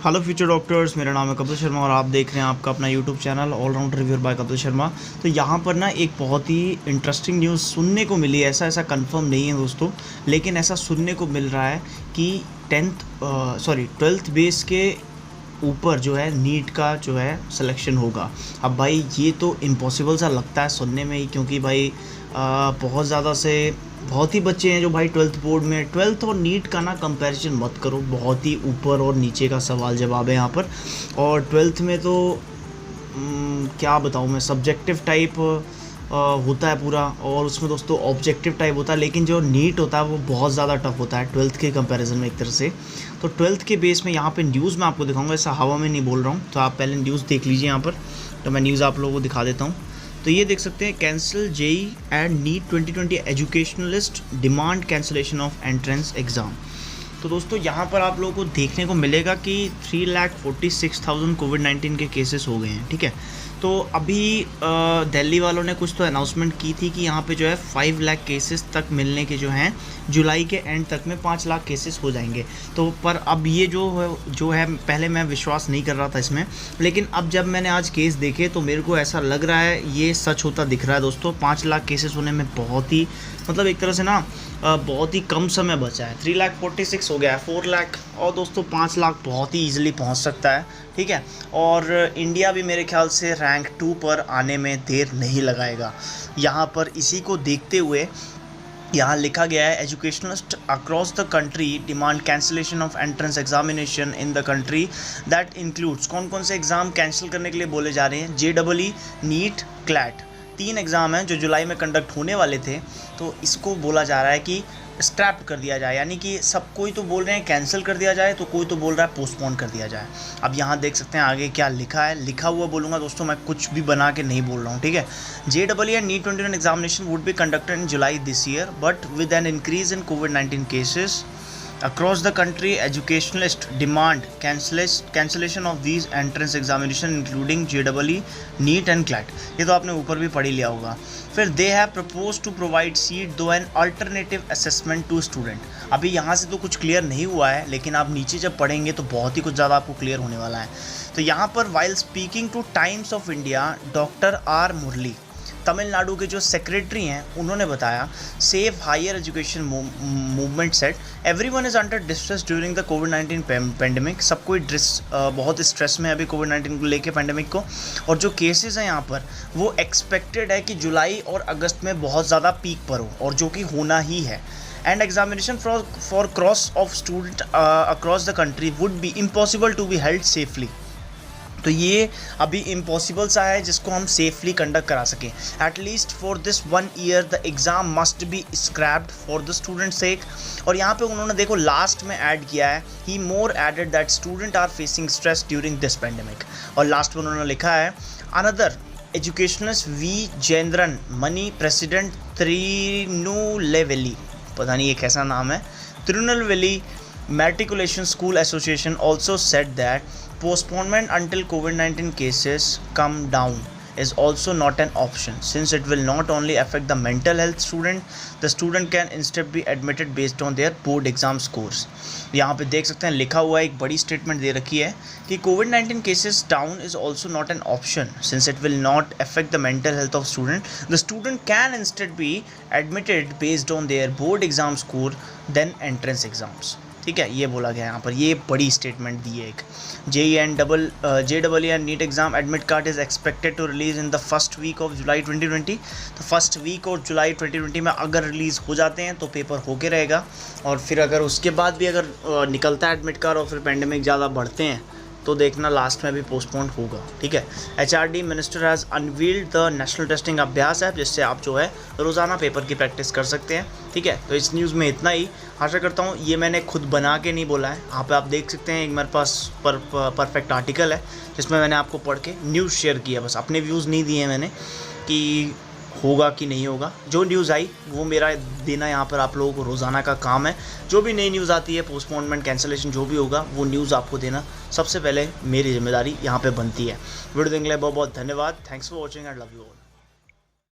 Hello future doctors, मेरा नाम है कपिल शर्मा और आप देख रहे हैं आपका अपना YouTube channel all round reviewer by Kapil Sharma. तो यहाँ पर ना एक बहुत ही इंटरेस्टिंग न्यूज़ सुनने को मिली है। ऐसा कंफर्म नहीं है दोस्तों, लेकिन ऐसा सुनने को मिल रहा है कि 12th बेस के ऊपर जो है नीट का जो है सिलेक्शन होगा। अब भाई ये तो इम्पॉसिबल सा लगता है सुनने में ही, क्योंकि भाई बहुत ही बच्चे हैं जो भाई 12th बोर्ड में 12th और नीट का ना कंपैरिजन मत करो। बहुत ही ऊपर और नीचे का सवाल जवाब है यहाँ पर। और 12th में तो क्या बताऊँ मैं, सब्जेक्टिव टाइप होता है पूरा, और उसमें दोस्तों ऑब्जेक्टिव टाइप होता है। लेकिन जो नीट होता है वो बहुत ज़्यादा टफ होता है 12th के कंपैरिजन में एक तरह से। तो 12th के बेस में यहाँ पे न्यूज़ मैं आपको दिखाऊंगा, ऐसा हवा में नहीं बोल रहा हूँ। तो आप पहले न्यूज़ देख लीजिए यहाँ पर। तो मैं न्यूज़ आप लोगों को दिखा देता हूँ। तो ये देख सकते हैं, cancel JEE and NEET 2020 educationalist demand cancellation of entrance exam. तो दोस्तों यहाँ पर आप लोगों को देखने को मिलेगा कि 3,46,000 कोविड-19 के केसेस हो गए हैं। ठीक है, तो अभी दिल्ली वालों ने कुछ तो अनाउंसमेंट की थी कि यहाँ पे जो है 5 लाख केसेस तक मिलने के जो हैं, जुलाई के एंड तक में 5 लाख केसेस हो जाएंगे। तो पर अब ये जो है पहले मैं विश्वास नहीं कर रहा था इसमें, लेकिन अब जब मैंने आज केस देखे तो मेरे को ऐसा लग रहा है ये सच होता दिख रहा है दोस्तों। 5 लाख केसेस होने में बहुत ही मतलब एक तरह से ना बहुत ही कम समय बचा है। 3,46,000 हो गया है, 4 लाख, और दोस्तों 5 लाख बहुत ही ईजिली पहुंच सकता है। ठीक है, और इंडिया भी मेरे ख्याल से रैंक 2 पर आने में देर नहीं लगाएगा। यहाँ पर इसी को देखते हुए यहाँ लिखा गया है, educationalist across the country demand cancellation of entrance examination in the country that includes. कौन कौन से एग्ज़ाम कैंसिल करने के लिए बोले जा रहे हैं? JEE, नीट, क्लैट, 3 एग्ज़ाम हैं जो जुलाई में कंडक्ट होने वाले थे। तो इसको बोला जा रहा है कि स्क्रैप कर दिया जाए, यानी कि सब कोई तो बोल रहे हैं कैंसिल कर दिया जाए, तो कोई तो बोल रहा है पोस्टपोन कर दिया जाए। अब यहाँ देख सकते हैं आगे क्या लिखा है, लिखा हुआ बोलूँगा दोस्तों, मैं कुछ भी बना के नहीं बोल रहा हूँ। ठीक है, JEE and NEET 2021 examination would be conducted in July this year, but with an increase in कोविड-19 cases across the country, educationalists demand cancellation of these entrance examination including JEE, NEET and CLAT। ये तो आपने ऊपर भी पढ़ ही लिया होगा। फिर they have proposed to provide seat though an alternative assessment to student। अभी यहाँ से तो कुछ क्लियर नहीं हुआ है, लेकिन आप नीचे जब पढ़ेंगे तो बहुत ही कुछ ज़्यादा आपको क्लियर होने वाला है। तो यहाँ पर while speaking to Times of India, doctor R Murali, Tamil Nadu के जो सेक्रेटरी हैं, उन्होंने बताया, safe higher education movement said everyone is under distress during the कोविड-19 पेंडेमिक। सब कोई बहुत स्ट्रेस में है अभी कोविड-19 को लेके, पेंडेमिक को। और जो केसेस हैं यहाँ पर वो एक्सपेक्टेड है कि जुलाई और अगस्त में बहुत ज़्यादा पीक पर हो, और जो कि होना ही है। And examination for crores of student across the country would be impossible to be held safely. तो ये अभी इम्पॉसिबल सा है जिसको हम सेफली कंडक्ट करा सकें। At least for this 1 year the exam must be scrapped for the student sake. और यहाँ पे उन्होंने देखो लास्ट में ऐड किया है, he more added that student are facing stress during this pandemic. और लास्ट में उन्होंने लिखा है, another educationist V Jendran Mani president Tirunelveli, पता नहीं ये कैसा नाम है, Tirunelveli Matriculation School Association also said that postponement until COVID-19 cases come down is also not an option, since it will not only affect the mental health student, the student can instead be admitted based on their board exam scores। यहाँ पे देख सकते हैं लिखा हुआ है, एक बड़ी स्टेटमेंट दे रखी है कि COVID-19 cases down is also not an option, since it will not affect the mental health of student, the student can instead be admitted based on their board exam score than entrance exams। ठीक है, ये बोला गया यहाँ पर, ये बड़ी statement दी है एक। JEE and NEET exam admit card is expected to release in the first week of July 2020। तो फर्स्ट वीक और जुलाई 2020 में अगर रिलीज़ हो जाते हैं तो पेपर होके रहेगा। और फिर अगर उसके बाद भी अगर निकलता है एडमिट कार्ड और फिर पेंडेमिक ज़्यादा बढ़ते हैं तो देखना लास्ट में भी पोस्टपोन होगा। ठीक है, HRD minister has unveiled the national testing अभ्यास ऐप, जिससे आप जो है रोज़ाना पेपर की प्रैक्टिस कर सकते हैं। ठीक है, तो इस न्यूज़ में इतना ही। आशा करता हूँ ये मैंने खुद बना के नहीं बोला है, यहाँ पे आप देख सकते हैं एक मेरे पास परफेक्ट आर्टिकल है जिसमें मैंने आपको पढ़ के न्यूज़ शेयर किया, बस अपने व्यूज़ नहीं दिए मैंने कि होगा कि नहीं होगा। जो न्यूज़ आई वो मेरा देना यहाँ पर आप लोगों को रोज़ाना का काम है। जो भी नई न्यूज़ आती है, पोस्टपोनमेंट, कैंसिलेशन, जो भी होगा वो न्यूज़ आपको देना सबसे पहले मेरी जिम्मेदारी यहाँ पे बनती है। वीडियो देखने के लिए बहुत बहुत धन्यवाद। Thanks for watching and love you all.